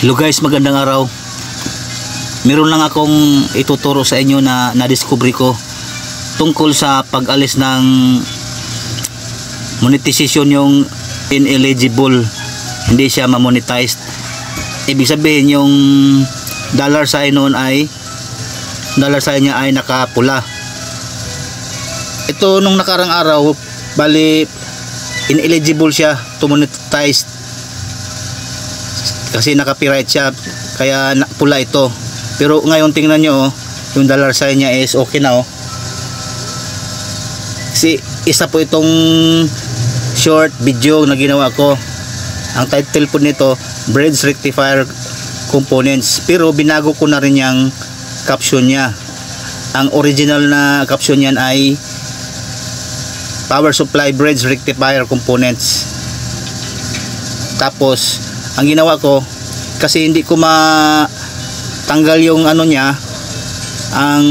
Hello guys, magandang araw. Meron lang akong ituturo sa inyo na na-discover ko tungkol sa pag-alis ng monetization yung ineligible, hindi siya ma-monetize. Ibig sabihin yung dollar sign noon ay dollar sign niya ay nakapula. Ito nung nakarang araw, bali ineligible siya to monetize kasi naka-copyright siya, kaya pula ito. Pero ngayon tingnan nyo, yung dollar sign niya is okay na. Kasi isa po itong short video na ginawa ko. Ang title po nito, Bridge Rectifier Components, pero binago ko na rin yung caption niya. Ang original na caption niyan ay Power Supply Bridge Rectifier Components. Tapos ang ginawa ko, kasi hindi ko matanggal yung ano niya, ang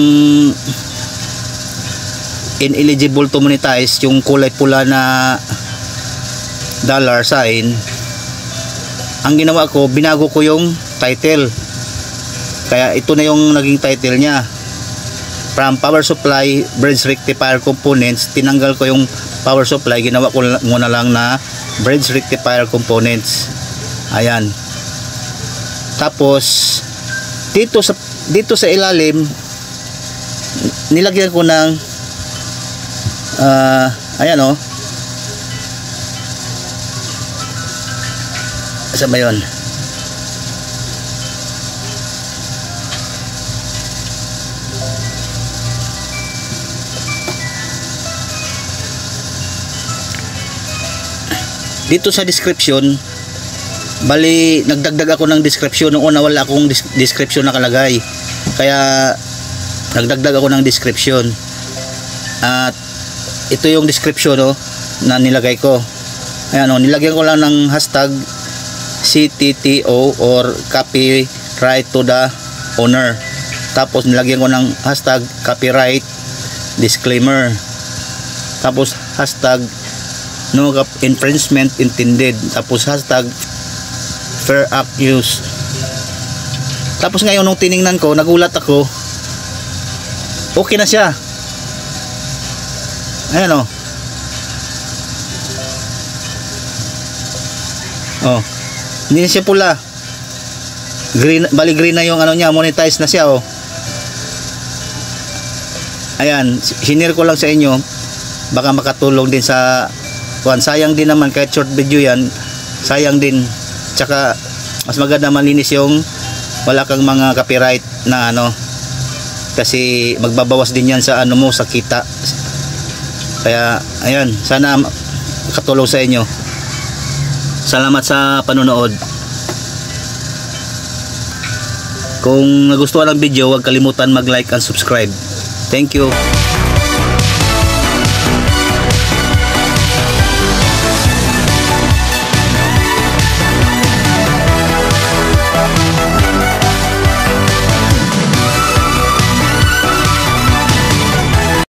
ineligible to monetize, yung kulay pula na dollar sign. Ang ginawa ko, binago ko yung title, kaya ito na yung naging title niya. From Power Supply Bridge Rectifier Components, tinanggal ko yung Power Supply, ginawa ko muna lang na Bridge Rectifier Components. Ayan. Tapos dito sa ilalim nilagyan ko ng ayan saan ba yun? Dito sa description, bali nagdagdag ako ng description. Noong una wala akong description nakalagay, kaya nagdagdag ako ng description. At ito yung description na nilagay ko. Ayan, nilagyan ko lang ng hashtag CTTO or copyright to the owner. Tapos nilagyan ko ng hashtag copyright disclaimer. Tapos hashtag no infringement intended. Tapos hashtag fair act use. Tapos ngayon nung tiningnan ko, nagulat ako, okay na siya. Ayan hindi na siya pula, green, bali green na yung ano niya, monetize na siya. Ayan, sinare ko lang sa inyo, baka makatulong din sa sayang din naman kahit short video yan, sayang din. Tsaka mas maganda malinis yung wala kang mga copyright na kasi magbabawas din yan sa mo, sa kita. Kaya ayan, sana makatulong sa inyo. Salamat sa panonood. Kung nagustuhan ang video, huwag kalimutan mag-like and subscribe. Thank you.